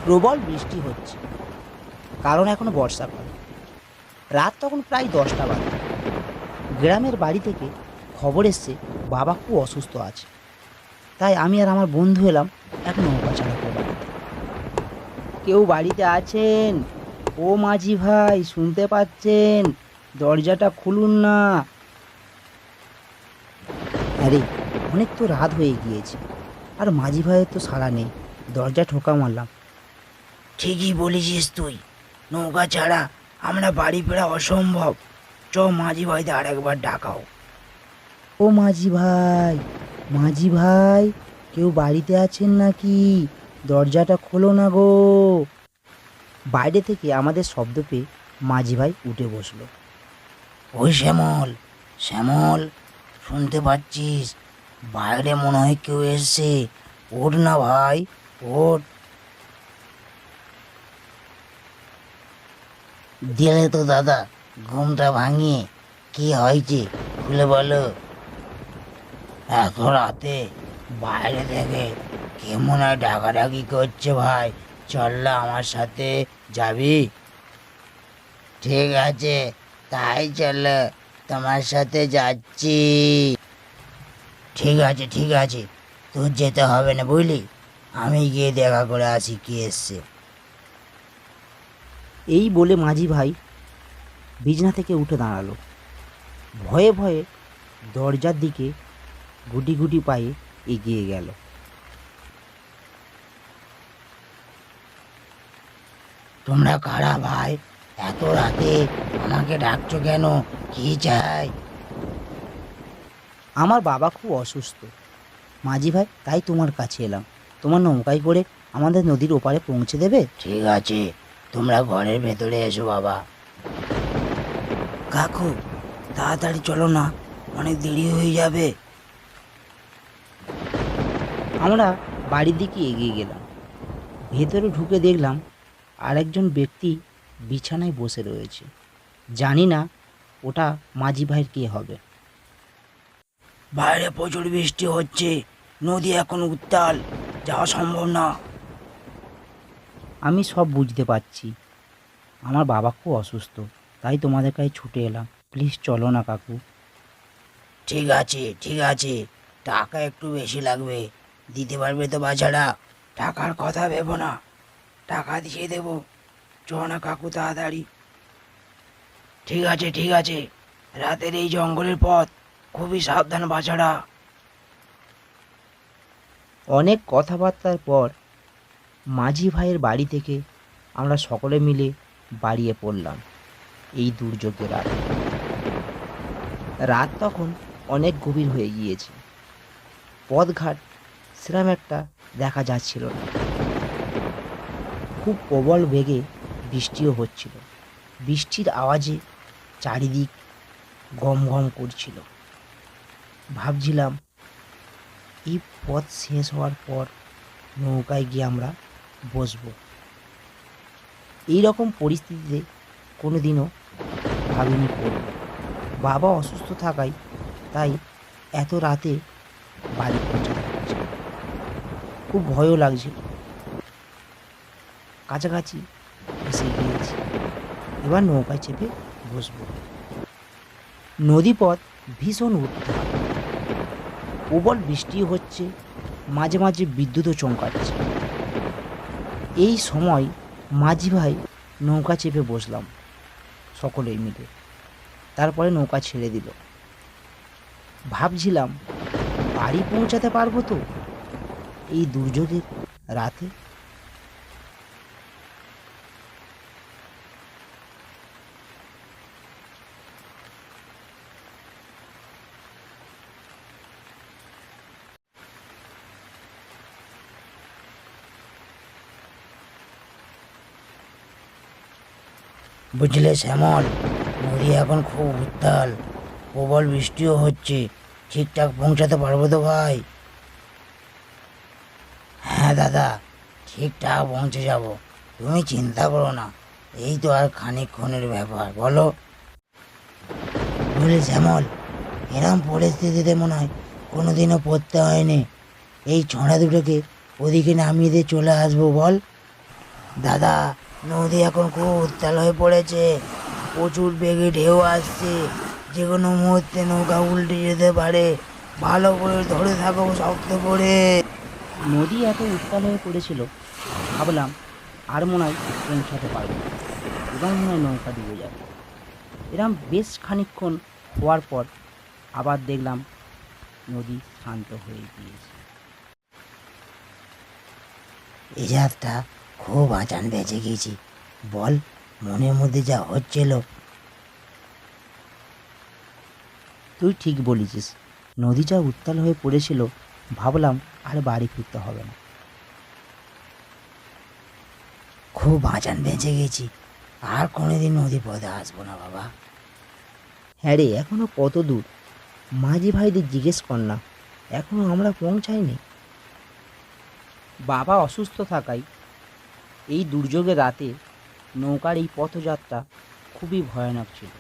প্রবল বৃষ্টি হচ্ছে, কারণ এখনো বর্ষাকাল। রাত তখন প্রায় 10টা বাজে। গ্রামের বাড়ি থেকে খবর এসছে বাবা খুব অসুস্থ আছে। তাই আমি আর আমার বন্ধু এলাম এক নৌকা চালকের বাড়িতে। কেউ বাড়িতে আছেন? ও মাঝি ভাই, শুনতে পাচ্ছেন? দরজাটা খুলুন না। আরে, অনেক তো রাত হয়ে গিয়েছে, আর মাঝি ভাইয়ের তো সাড়া নেই। দরজা ঠোকা মারলাম। ঠিকই বলেছিস তুই, নৌকা ছাড়া আমরা বাড়ি ফেরা অসম্ভব। চ মাঝি ভাইদের আরেকবার ডাকাও। ও মাঝি ভাই, মাঝি ভাই, কেউ বাড়িতে আছেন নাকি? দরজাটা খোলো না গো। বাইরে থেকে আমাদের শব্দ পেয়ে মাঝি ভাই উঠে বসলো। ওই শ্যামল, শ্যামল, শুনতে পাচ্ছিস? বাইরে মনে হয় কেউ এসছে। ওঠ না ভাই, ওঠ। দিলে তো দাদা ঘুমটা ভাঙিয়ে। কি হয়েছে খুলে বলো। এত রাতে বাইরে থেকে কে মনে হয় ডাকাডাকি করছে ভাই। চল না আমার সাথে, যাবি? ঠিক আছে, তাই চলো, তোমার সাথে যাচ্ছি। ঠিক আছে ঠিক আছে, তোর যেতে হবে না বুঝলি, আমি গিয়ে দেখা করে আসি কি এসছে। এই বলে মাঝি ভাই বিছনা থেকে উঠে দাঁড়ালো। ভয়ে ভয়ে দরজার দিকে গুটি গুটি পায়ে এগিয়ে গেল। তোমরা কারা ভাই? এত রাতে আমাকে ডাকছো কেন? কি চাই? আমার বাবা খুব অসুস্থ মাঝি ভাই, তাই তোমার কাছে এলাম। তোমার নৌকায় করে আমাদের নদীর ওপারে পৌঁছে দেবে? ঠিক আছে, তোমরা ঘরের ভেতরে এসো বাবা। কাকু, তাড়াতাড়ি চলো না, অনেক দেরি হয়ে যাবে। আমরা বাড়ির দিকে এগিয়ে গেলাম। ভেতরে ঢুকে দেখলাম আরেকজন ব্যক্তি বিছানায় বসে রয়েছে। জানি না ওটা মাঝি ভাইয়ের কে হবে। বাইরে প্রচুর বৃষ্টি হচ্ছে, নদী এখন উত্তাল, যাওয়া সম্ভব না। আমি সব বুঝতে পারছি, আমার বাবা খুব অসুস্থ, তাই তোমাদের কাছে ছুটে এলাম। প্লিজ চলো না কাকু। ঠিক আছে ঠিক আছে, টাকা একটু বেশি লাগবে, দিতে পারবে তো বাছাড়া? টাকার কথা ভেবো না, টাকা দিয়ে দেবো। চ না কাকু তাড়াতাড়ি। ঠিক আছে ঠিক আছে, রাতের এই জঙ্গলের পথ, খুবই সাবধান বাছাড়া। অনেক কথাবার্তার পর মাঝি ভাইয়ের বাড়ি থেকে আমরা সকলে মিলে বাড়িয়ে পড়লাম এই দুর্যোগের রাতে। রাত তখন অনেক গভীর হয়ে গিয়েছে। পথঘাট সেরকম একটা দেখা যাচ্ছিল না। খুব প্রবল বেগে বৃষ্টিও হচ্ছিল। বৃষ্টির আওয়াজে চারিদিক গম গম করছিল। ভাবছিলাম এই পথ শেষ হওয়ার পর নৌকায় গিয়ে আমরা বসবো। এই রকম পরিস্থিতিতে কোনোদিনও ভাবিনি পড়ব। বাবা অসুস্থ থাকায় তাই এত রাতে বাড়ি পৌঁছাতে হচ্ছে। খুব ভয়ও লাগছিল। কাছাকাছি এসে গিয়েছি, এবার নৌকায় চেপে বসবো। নদীপথ ভীষণ উত্তাল, প্রবল বৃষ্টি হচ্ছে, মাঝে মাঝে বিদ্যুৎও চমকাচ্ছে। এই সময় মাঝি ভাই নৌকা চেপে বসলাম সকলেই মিলে। তারপরে নৌকা ছেড়ে দিল। ভাবছিলাম বাড়ি পৌঁছাতে পারবো তো এই দুর্যোগের রাতে? বুঝলে শ্যামল, নদী এখন খুব উত্তাল, প্রবল বৃষ্টিও হচ্ছে। ঠিকঠাক পৌঁছাতে পারবো তো ভাই? হ্যাঁ দাদা, ঠিকঠাক পৌঁছে যাব, তুমি চিন্তা করো না। এই তো আর খানিকক্ষণের ব্যাপার, বলো। বুঝলে শ্যামল, এরম পরিস্থিতিতে মনে হয় কোনোদিনও পড়তে হয়নি। এই ছড়া দুটোকে ওদিকে নামিয়ে দিয়ে চলে আসবো বল। দাদা, নদী এখন খুব উত্তাল হয়ে পড়েছে, প্রচুর বেগে ঢেউ আসছে, যে কোনো মুহূর্তে নৌকা উল্টে যেতে পারে, ভালো করে ধরে থাকো শক্ত করে। নদী এত উত্তাল হয়ে পড়েছিল, ভাবলাম আর মনে হয় পৌঁছাতে পারবো না, এবার মনে হয় নৌকা ডুবে যাবে। এরম বেশ খানিকক্ষণ হওয়ার পর আবার দেখলাম নদী শান্ত হয়ে গিয়েছে। এই যাত্রা খুব আঁচান বেঁচে গেছি, বল মনের মধ্যে যা হচ্ছিল। তুই ঠিক বলেছিস, নদী যা উত্তাল হয়ে পড়েছিল, ভাবলাম আর বাড়ি ফিরতে হবে না। খুব বাঁচান বেঁচে গেছি, আর কোনোদিন নদী পথে আসবো না বাবা। হ্যাঁ রে, এখনো কত দূর? মাঝি ভাইদের জিজ্ঞেস কর না, এখনো আমরা পৌঁছাইনি। বাবা অসুস্থ থাকায় এই দুর্যোগের রাতে নৌকার এই পথযাত্রা খুবই ভয়ানক ছিল।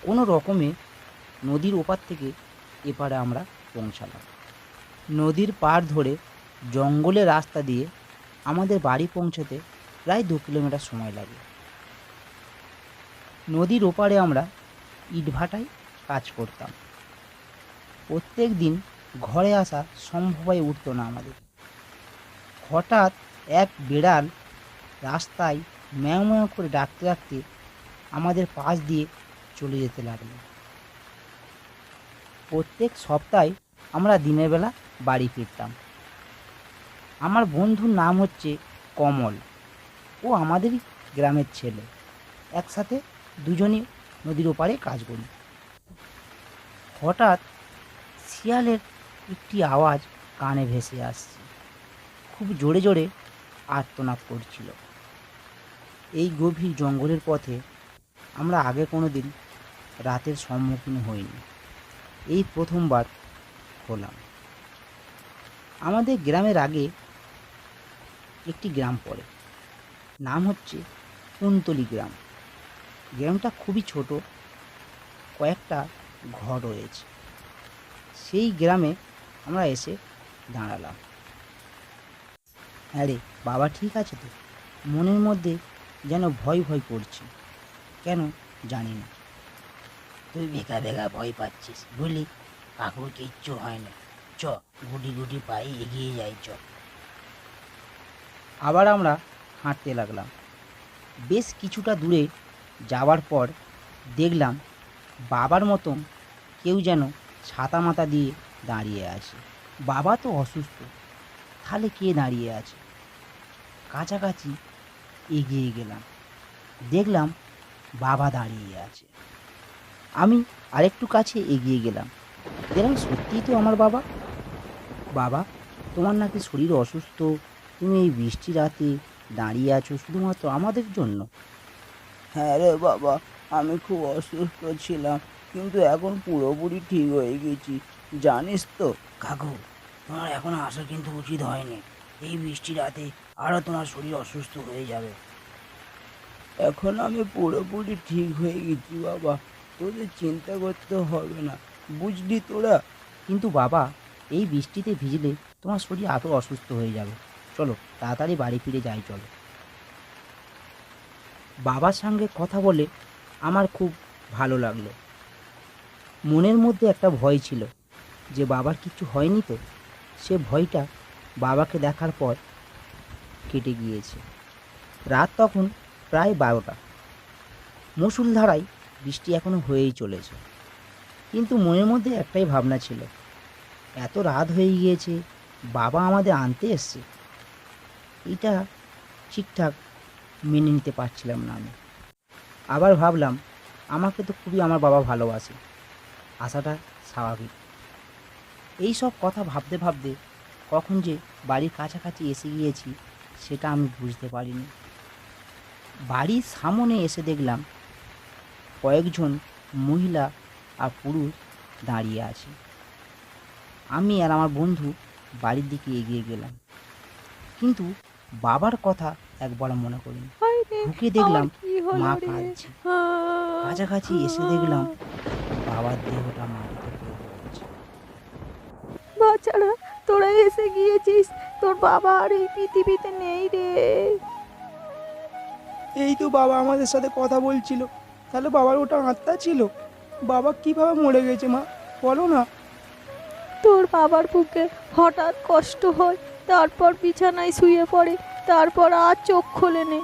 কোনো রকমে নদীর ওপার থেকে এপারে আমরা পৌঁছালাম। নদীর পাড় ধরে জঙ্গলের রাস্তা দিয়ে আমাদের বাড়ি পৌঁছতে প্রায় 2 কিলোমিটার সময় লাগে। নদীর ওপারে আমরা ইটভাটায় কাজ করতাম। প্রত্যেক দিন ঘরে আসা সম্ভব হয়ে উঠতো না আমাদের। হঠাৎ এক বিড়াল রাস্তায় ম্যাও ম্যাও করে ডাকতে ডাকতে আমাদের পাশ দিয়ে চলে যেতে লাগলো। প্রত্যেক সপ্তাহে আমরা দিনের বেলা বাড়ি ফিরতাম। আমার বন্ধুর নাম হচ্ছে কমল, ও আমাদেরই গ্রামের ছেলে। একসাথে দুজনই নদীর ওপারে কাজ করি। হঠাৎ শিয়ালের একটি আওয়াজ কানে ভেসে আসছে, খুব জোরে জোরে আর্তনাদ করছিল। এই গভীর জঙ্গলের পথে আমরা আগে কোনো দিন রাতের সম্মুখীন হইনি, এই প্রথমবার হলাম। আমাদের গ্রামের আগে একটি গ্রাম পড়ে, নাম হচ্ছে কুন্তলি গ্রাম। গ্রামটা খুবই ছোট, কয়েকটা ঘর রয়েছে। সেই গ্রামে আমরা এসে দাঁড়ালাম। হ্যাঁ রে বাবা, ঠিক আছে তো? মনের মধ্যে যেন ভয় ভয় করছে, কেন জানি না। তুই বেকা বেকা ভয় পাচ্ছিস বুঝলি, কাকুর কিচ্ছু হয় না, চ গুটি গুটি পায়ে এগিয়ে যাই চ। আবার আমরা হাঁটতে লাগলাম। বেশ কিছুটা দূরে যাওয়ার পর দেখলাম বাবার মতন কেউ যেন ছাতা মাথা দিয়ে দাঁড়িয়ে আছে। বাবা তো অসুস্থ, তাহলে কে দাঁড়িয়ে আছে? কাছাকাছি এগিয়ে গেলাম, দেখলাম বাবা দাঁড়িয়ে আছে। আমি আরেকটু কাছে এগিয়ে গেলাম, দেখলাম সত্যিই তো আমার বাবা। বাবা, তোমার নাকি শরীর অসুস্থ, তুমি এই বৃষ্টি রাতে দাঁড়িয়ে আছো শুধুমাত্র আমাদের জন্য? হ্যাঁ রে বাবা, আমি খুব অসুস্থ ছিলাম, কিন্তু এখন পুরোপুরি ঠিক হয়ে গেছি, জানিস তো। কাকু, তোমার এখন আসা কিন্তু উচিত হয়নি, এই বৃষ্টি রাতে আরও তোমার শরীর অসুস্থ হয়ে যাবে। এখন আমি পুরোপুরি ঠিক হয়ে গেছি বাবা, তোদের চিন্তা করতে হবে না, বুঝলি তোরা। কিন্তু বাবা, এই বৃষ্টিতে ভিজলে তোমার শরীর আরও অসুস্থ হয়ে যাবে, চলো তাড়াতাড়ি বাড়ি ফিরে যাই চলো। বাবার সঙ্গে কথা বলে আমার খুব ভালো লাগলো। মনের মধ্যে একটা ভয় ছিল যে বাবার কিছু হয়নি তো, সে ভয়টা বাবাকে দেখার পর কেটে গিয়েছে। রাত তখন প্রায় 12টা, মুষলধারায় বৃষ্টি এখনো হয়েই চলেছে। কিন্তু মনের মধ্যে একটাই ভাবনা ছিল, এত রাত হয়ে গিয়েছে, বাবা আমাদের আনতে এসছে, এটা ঠিকঠাক মেনে নিতে পারছিলাম না আমি। আবার ভাবলাম আমাকে তো খুবই আমার বাবা ভালোবাসে, আসাটা স্বাভাবিক। এই সব কথা ভাবতে ভাবতে কখন যে বাড়ির কাছাকাছি এসে গিয়েছি সেটা আমি বুঝতে পারিনি। বাড়ির সামনে এসে দেখলাম কয়েকজন মহিলা আর পুরুষ দাঁড়িয়ে আছে। আমি আর আমার বন্ধু বাড়ির দিকে এগিয়ে গেলাম, কিন্তু বাবার কথা একবার মনে করিনি। ঢুকে দেখলাম মা কাঁদছে। কাছাকাছি এসে দেখলাম বাবার দেহটা মাটিতে পড়ে রয়েছে। বাচ্চারা, তোরা এসে গিয়েছিস, তোর বাবা আর এই পৃথিবীতে নেই রে। এই তো বাবা আমাদের সাথে কথা বলছিল। তাহলে বাবার ওটা আত্মা ছিল? বাবা কিভাবে মরে গেছে মা, বলো না। তোর বাবার বুকে হঠাৎ কষ্ট হয়, তারপর বিছানায় শুয়ে পড়ে, তারপর আর চোখ খোলেনি।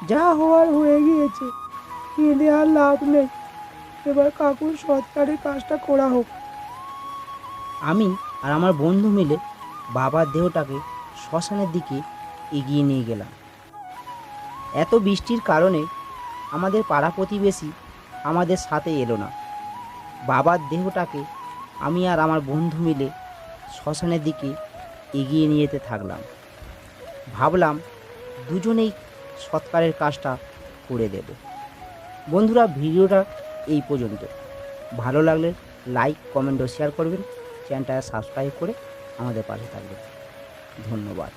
যা হওয়ার হয়ে গিয়েছে, কেঁদে আর লাভ নেই। এবার কাকুর সৎকারের কাজটা করা হোক। আমি আর আমার বন্ধু মিলে বাবার দেহটাকে শ্মশানের দিকে এগিয়ে নিয়ে গেলাম। এত বৃষ্টির কারণে আমাদের পাড়া প্রতিবেশী আমাদের সাথে এলো না। বাবার দেহটাকে আমি আর আমার বন্ধু মিলে শ্মশানের দিকে এগিয়ে নিয়ে যেতে থাকলাম। ভাবলাম দুজনেই সৎকারের কাজটা করে দেব। বন্ধুরা, ভিডিওটা এই পর্যন্ত। ভালো লাগলে লাইক, কমেন্ট ও শেয়ার করবেন। চ্যানেলটা সাবস্ক্রাইব করে আমাদের পাশে থাকবেন। ধন্যবাদ।